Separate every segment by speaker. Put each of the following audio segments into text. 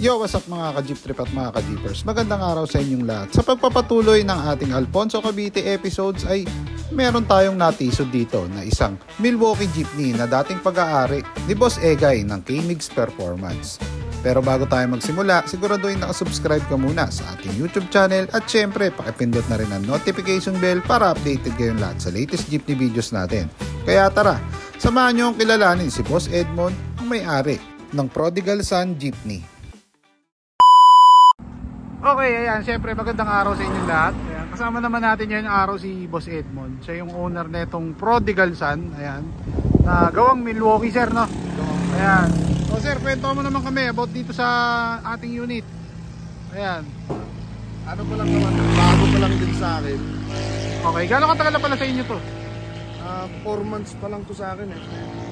Speaker 1: Yo, what's up mga ka-jeep trip at mga ka-jeepers? Magandang araw sa inyong lahat. Sa pagpapatuloy ng ating Alfonso Cavite episodes ay meron tayong natisod dito na isang Milwaukee jeepney na dating pag-aari ni Boss Egay ng K-Migs Performance. Pero bago tayo magsimula, siguraduhin nakasubscribe ka muna sa ating YouTube channel at syempre pakipindot na rin ang notification bell para updated kayong lahat sa latest jeepney videos natin. Kaya tara, samahan nyo ang kilalanin si Boss Edmond, ang may-ari ng Prodigal Son Jeepney. Okay, ayan, syempre magandang araw sa inyong lahat. Ayan, kasama naman natin ngayon araw si Boss Edmond. Siya yung owner netong Prodigal Son, ayan, na gawang Milwaukee, sir, no? Ayan. So sir, kwento mo naman kami about dito sa ating unit. Ayan.
Speaker 2: Ano pa lang naman, bago pa lang din sa akin.
Speaker 1: Okay, gano'ng katagal na pala sa inyo to?
Speaker 2: 4 months pa lang to sa akin eh.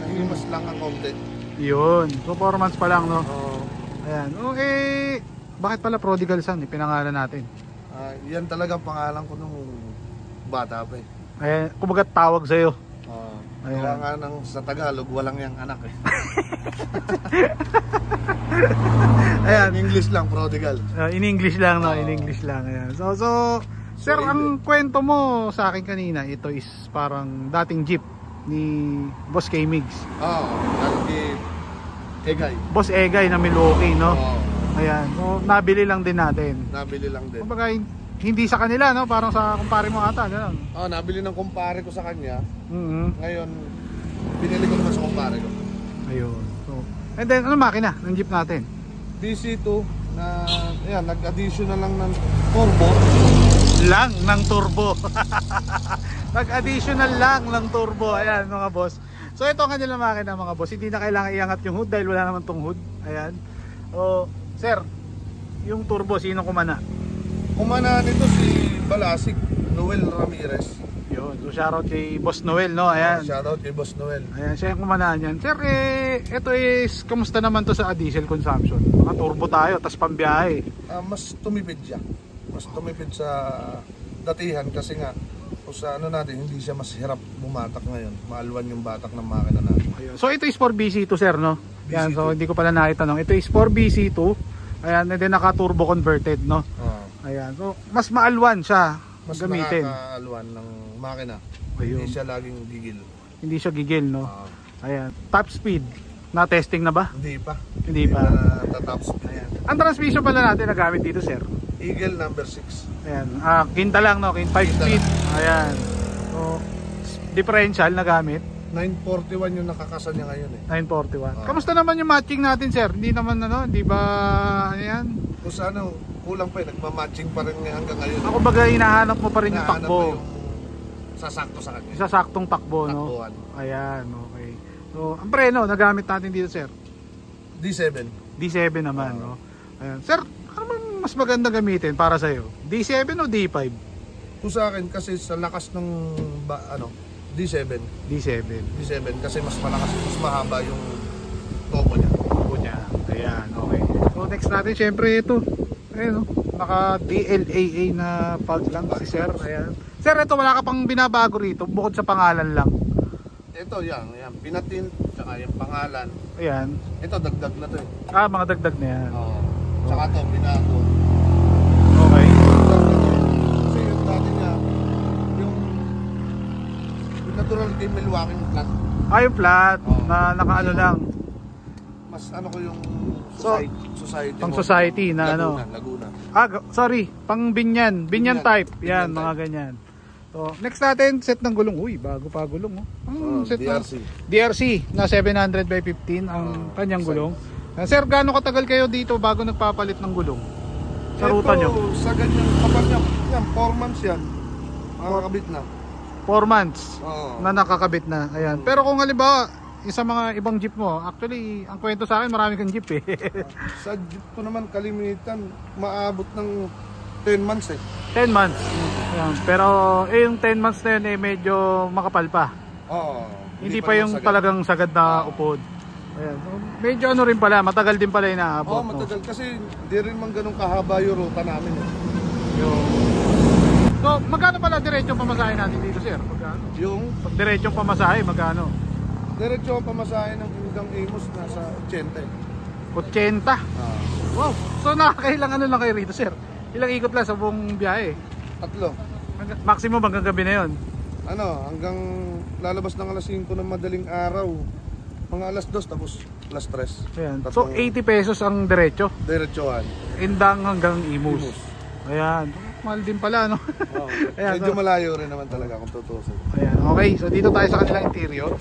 Speaker 2: Nahimas lang ang konti.
Speaker 1: Yun, so 4 months pa lang, no?
Speaker 2: Oo.
Speaker 1: Ayan, okay. Bakit pala Prodigal Son, pinangalan natin?
Speaker 2: Yan talaga pangalan ko nung bata pa eh.
Speaker 1: Ayan, kumbaga tawag sa'yo.
Speaker 2: Kaya nga sa Tagalog, walang yung anak eh.
Speaker 1: Ayan.
Speaker 2: In English lang, Prodigal.
Speaker 1: In English lang, no? In English lang. Ayan. So sir, ang kwento mo sa akin kanina, ito is parang dating jeep ni Boss K-Migs.
Speaker 2: Oo, dating Egay.
Speaker 1: Boss Egay na Milwaukee, no?
Speaker 2: Oo.
Speaker 1: Ayan. So, nabili lang din natin.
Speaker 2: Nabili lang din.
Speaker 1: Kumbaga, hindi sa kanila, no? Parang sa kumpare mo ata, gano'n.
Speaker 2: Nabili ng kumpare ko sa kanya.
Speaker 1: Mm-hmm.
Speaker 2: Ngayon, binili ko naman sa kumpare ko.
Speaker 1: Ayun. So, and then, ano makina ng jeep natin?
Speaker 2: DC2 na, ayan, nag-additional lang ng turbo.
Speaker 1: Lang ng turbo. Nag-additional lang ng turbo. Ayan, mga boss. So, ito ang kanilang makina, mga boss. Hindi na kailangan iangat yung hood dahil wala naman tong hood. Ayan. So, sir, yung turbo, sino kumana?
Speaker 2: Kumana nito si Balasik, Noel Ramirez.
Speaker 1: Yun, so shoutout kay Boss Noel, no? Ayan.
Speaker 2: Shoutout kay Boss Noel.
Speaker 1: Ayan, siya yung kumanaan yan. Sir, ito is, kamusta naman to sa diesel consumption? Mga turbo tayo, tas pambiyahe.
Speaker 2: Mas tumipid siya. Mas tumipid sa datihan kasi nga, o sa ano natin, hindi siya mas hirap bumatak ngayon. Maalwan yung batak ng makina natin.
Speaker 1: Ayun. So ito is 4BC2, sir, no?
Speaker 2: BC2.
Speaker 1: Yan, so hindi ko pala naitanong. Ito is 4BC2. Ayan, and then naka-turbo converted, no? Ayan, so mas maalwan siya
Speaker 2: mas
Speaker 1: gamitin.
Speaker 2: Mas nakakaalwan ng makina.
Speaker 1: Ayun.
Speaker 2: Hindi siya laging gigil.
Speaker 1: Hindi siya gigil, no? Ayan, top speed. Na-testing na ba?
Speaker 2: Hindi pa.
Speaker 1: Hindi pa.
Speaker 2: Na-top speed.
Speaker 1: Ayan. Ang transmission pala natin nagamit dito, sir?
Speaker 2: Eagle number 6.
Speaker 1: Ayan, quinta lang, no? 5 speed. Ayan. So, differential na gamit.
Speaker 2: 941 yung nakakasan niya ngayon eh.
Speaker 1: 941. Kamusta naman yung matching natin, sir? Hindi naman ano, hindi ba ano yan?
Speaker 2: Kung sa ano, kulang pa eh. Nagmamatching pa rin hanggang ngayon.
Speaker 1: Ako baga hinahanap mo pa rin yung
Speaker 2: Hinahanap
Speaker 1: takbo.
Speaker 2: mo yung sasakto sa kanya.
Speaker 1: Sa saktong takbo, no?
Speaker 2: Takbuhan.
Speaker 1: Ayan, okay. So, ang preno, nagamit natin dito, sir?
Speaker 2: D7.
Speaker 1: D7 naman, no? Ayan. Sir, ano man mas maganda gamitin para sa'yo? D7 o D5?
Speaker 2: Kung sa akin kasi sa lakas ng D7.
Speaker 1: D7.
Speaker 2: D7 kasi mas malakas, mas mahaba yung topo niya.
Speaker 1: Takbo niya. Ayan, okay. So, next natin, syempre ito. Ayan, no? Naka DLAA na pag lang si sir. Ayan. Sir, ito wala ka pang binabago rito bukod sa pangalan lang.
Speaker 2: Ito yan, pinatin, tsaka yung pangalan.
Speaker 1: Ayan.
Speaker 2: Ito dagdag na to eh.
Speaker 1: Mga dagdag na yan.
Speaker 2: Tsaka to, binago.
Speaker 1: Okay.
Speaker 2: Kasi yung dati niya, yung natural kay Milwaukee flat.
Speaker 1: Yung flat na nakaano lang.
Speaker 2: Mas ano ko yung society.
Speaker 1: Pang society na
Speaker 2: Laguna.
Speaker 1: Sorry, pang binyan type. Yan,
Speaker 2: Binyan
Speaker 1: mga
Speaker 2: type.
Speaker 1: ganyan. So, next natin, set ng gulong. Uy, bago pa gulong, set
Speaker 2: DRC.
Speaker 1: DRC na 700 by 15 ang kanyang gulong. Sir, gaano katagal kayo dito bago nagpapalit ng gulong? Sa ruta nyo?
Speaker 2: Sa ganyan, kapag yan, 4 months yan. Makakabit na.
Speaker 1: 4 months
Speaker 2: Oo.
Speaker 1: na nakakabit na. Ayan. Pero kung halimbawa, sa mga ibang jeep mo, actually, ang kwento sa akin, marami kang jeep eh.
Speaker 2: Sa jeep ko naman, kalimitan, maabot ng 10 months eh.
Speaker 1: 10 months. Ayan. Pero yung 10 months na yun medyo makapal pa.
Speaker 2: Oo.
Speaker 1: Hindi pa yung talagang sagad na upod. Ayan. So, medyo ano rin pala, matagal din pala inaabot.
Speaker 2: Matagal kasi hindi rin man ganun kahaba yung ruta namin eh.
Speaker 1: So, magkano pala diretsong pamasahe natin dito, sir? Magkano?
Speaker 2: Yung
Speaker 1: Pag diretsong pamasahe, magkano?
Speaker 2: diretso ang pamasahe ng hanggang Amos nasa 80 eh.
Speaker 1: 80. Wow. So nakakailang ano lang kayo rito, sir? Ilang ikot lang sa buong biyahe?
Speaker 2: 3.
Speaker 1: Maximum hanggang gabi na yon.
Speaker 2: Hanggang lalabas ng alas 5 ng madaling araw. Mga alas 2 tapos alas 3.
Speaker 1: Ayan. So 80 pesos ang diretso.
Speaker 2: Diretsohan.
Speaker 1: Indang hanggang Imus. Ayan. Mahal din pala, no?
Speaker 2: Wow.
Speaker 1: Ayan,
Speaker 2: Medyo
Speaker 1: so,
Speaker 2: malayo rin naman talaga kung tutusin.
Speaker 1: ayan. Okay, so dito tayo sa kanilang interior.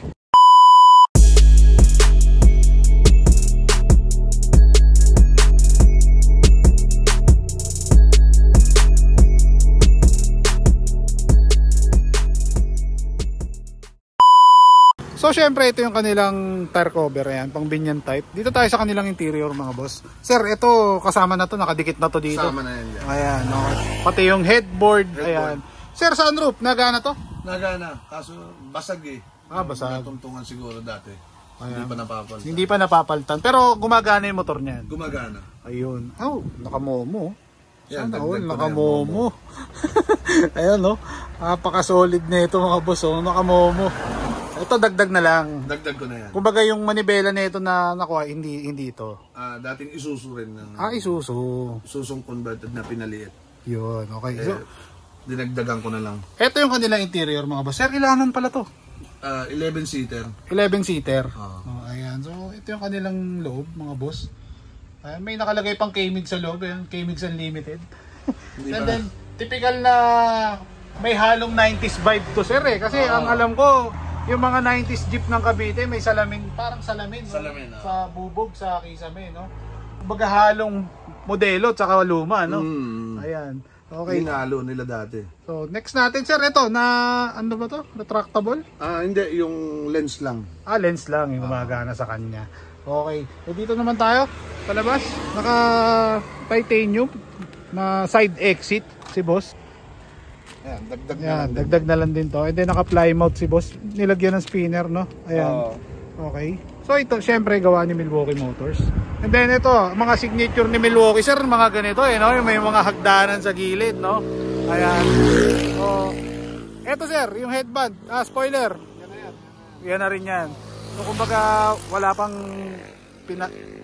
Speaker 1: So syempre ito yung kanilang tire cover, ayan, pang binyan type. Dito tayo sa kanilang interior mga boss. Sir, ito kasama na to, nakadikit na to dito.
Speaker 2: Kasama na yan dyan.
Speaker 1: Ayan, okay. Pati yung headboard, ayan. Sir, sunroof, nagana to?
Speaker 2: Nagana, kaso basag eh.
Speaker 1: Basag.
Speaker 2: Natungtungan siguro dati.
Speaker 1: Ayan.
Speaker 2: Hindi pa napapalitan.
Speaker 1: Hindi pa napapalitan, pero gumagana yung motor niyan.
Speaker 2: Gumagana.
Speaker 1: Ayun. Oh, nakamomo.
Speaker 2: Yan,
Speaker 1: Sana
Speaker 2: dagdag
Speaker 1: all,
Speaker 2: ko na
Speaker 1: nakamomo. Ayan, no. Napaka-solid na ito mga boss, oh. Nakamomo. Ito dagdag na lang.
Speaker 2: Dagdag ko na yan.
Speaker 1: Kumbaga yung manibela na ito na nakuha, hindi ito.
Speaker 2: Dating Isuzu rin.
Speaker 1: Isuzu.
Speaker 2: Isusung converted na pinaliit.
Speaker 1: Yun, okay. So,
Speaker 2: Dinagdagan ko na lang.
Speaker 1: ito yung kanilang interior mga boss. Sir, ilanan pala to?
Speaker 2: 11-seater.
Speaker 1: 11-seater.
Speaker 2: Oo.
Speaker 1: Ayan. So, ito yung kanilang loob mga boss. Ayan, may nakalagay pang K-Mix sa loob. Ayan, K-Mix Unlimited. And then, typical na may halong 90s vibe to, sir eh. Kasi ang alam ko, yung mga 90s jeep ng Cavite, may salamin, parang salamin. No?
Speaker 2: Salamin,
Speaker 1: sa bubog, sa kisame, no? Kumbaga halong modelo at saka luma, no? Ayan. Okay.
Speaker 2: Hinalo nila dati.
Speaker 1: So, next natin, sir, ito, na, ano ba to? Retractable?
Speaker 2: Hindi, yung lens lang.
Speaker 1: Lens lang yung gumagana sa kanya. Okay. So, dito naman tayo, palabas. Naka titanium na side exit si boss.
Speaker 2: Ayan, dagdag na
Speaker 1: Yan,
Speaker 2: lang.
Speaker 1: dagdag na lang din to. And then naka plymouth si boss. Nilagyan ng spinner, no? Ayan. Okay. So ito, syempre gawa ni Milwaukee Motors. And then ito, mga signature ni Milwaukee, sir, mga ganito eh, no? Yung may mga hagdanan sa gilid, no? Ayan. So, ito sir, yung headband, spoiler. Yan na yan. Yan na rin yan. So kumbaga, wala pang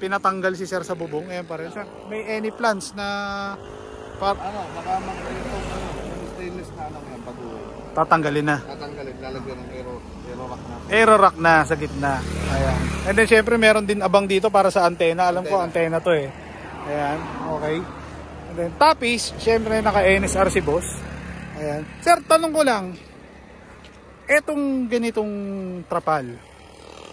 Speaker 1: pinatanggal si sir sa bubong. Ayan pa rin, sir. May any plans na
Speaker 2: Baka mag-itong stainless na yan pag-uwi.
Speaker 1: tatanggalin na?
Speaker 2: Tatanggalin, lalagyan ng aero rack na.
Speaker 1: Aero rack na sa gitna. Ayan. And then syempre meron din abang dito para sa antena. Alam ko antena to eh. Ayan. Okay. And then tapis, syempre naka NSR si boss. Ayan. Sir, tanong ko lang. Etong ganitong trapal.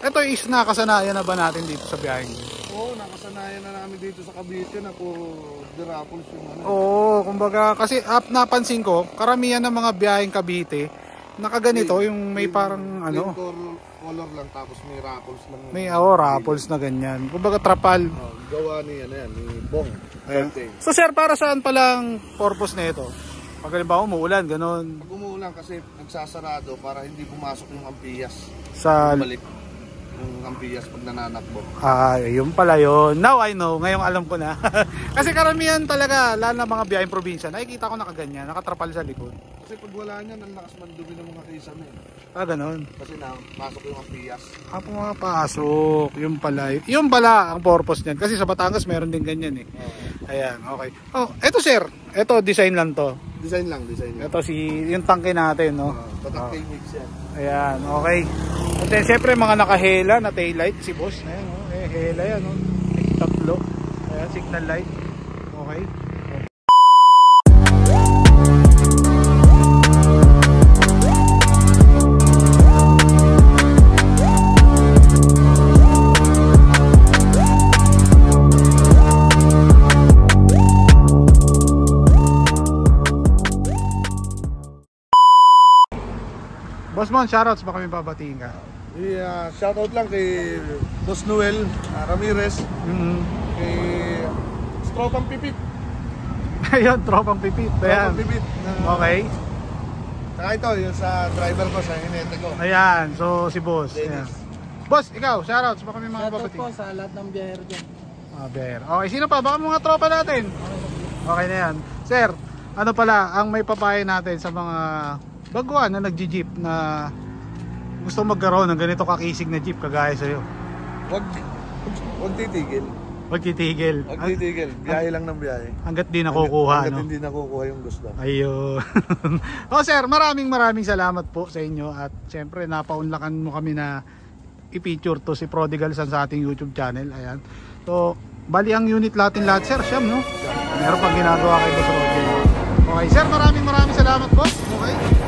Speaker 1: Ito is nakasanayan na ba natin dito sa biyahe?
Speaker 2: Oo, nakasanayan na namin dito sa Cavite na puro derapols yung ano.
Speaker 1: Oo, kumbaga kasi napansin ko, karamihan ng mga biyaheng Cavite nakaganito yung may parang ano,
Speaker 2: color lang tapos may raffles lang.
Speaker 1: may raffles na ganyan. Kumbaga trapal.
Speaker 2: Gawa niya na yan, ni Bong.
Speaker 1: Ayan. So sir, para saan palang purpose na ito? Pag halimbawa umuulan, ganun.
Speaker 2: Pag umuulan kasi nagsasarado para hindi pumasok yung ampiyas.
Speaker 1: Sa
Speaker 2: Balik yung ampiyas pag nananakbo.
Speaker 1: yun pala yun. Now I know, ngayong alam ko na. Kasi karamihan talaga, lalo na mga biyaheng probinsya, nakikita ko nakaganyan, nakatrapal sa likod.
Speaker 2: Kasi pag wala niyan, ang lakas mandumi ng mga kisame.
Speaker 1: Ganun.
Speaker 2: Kasi pasok yung ampiyas.
Speaker 1: Pumapasok. Yung pala. Yung pala ang purpose niyan. Kasi sa Batangas meron din ganyan eh. Ayan, okay. Oh, eto sir. Eto, design lang to.
Speaker 2: Design lang.
Speaker 1: Ito yung tangke natin, no?
Speaker 2: Batak K-Mix yan.
Speaker 1: Ayan, okay. And then, syempre, mga nakahela na taillight si boss. Ayan, oh. Hela yan, oh. Tatlo. Ayan, signal light. Okay. Boss Mon, shoutouts baka may babatiin ka.
Speaker 2: Shoutout lang kay Boss Noel Ramirez, kay Tropang Pipit.
Speaker 1: Ayun, Tropang Pipit. Ayan.
Speaker 2: Tropang Pipit.
Speaker 1: Okay.
Speaker 2: Saka ito, yung sa driver ko, sa hinete ko.
Speaker 1: Ayan, so si boss. Ayan. Boss, ikaw, shoutouts baka may mga
Speaker 3: Shoutout
Speaker 1: babatiin.
Speaker 3: po sa lahat ng biyahero dyan.
Speaker 1: Bear. Okay, sino pa? Baka mga tropa natin. Okay na yan. Sir, ano pala ang may papayo natin sa mga baguhan na nagji-jeep na gusto magkaroon ng ganito kakisig na jeep kagaya sa'yo?
Speaker 2: Huwag titigil.
Speaker 1: Magtitigil.
Speaker 2: Magtitigil. Biyahe lang ng biyahe.
Speaker 1: Hanggat di nakukuha,
Speaker 2: hanggat
Speaker 1: no?
Speaker 2: hindi nakukuha yung gusto.
Speaker 1: Ayun. O sir, maraming salamat po sa inyo. At syempre, napaunlakan mo kami na i-feature to si Prodigal Son sa ating YouTube channel. Ayan. So, bali ang unit natin lahat, sir, siyam, no? Meron pang ginagawa kay Boss Roger. Okay, sir, maraming salamat po. Okay.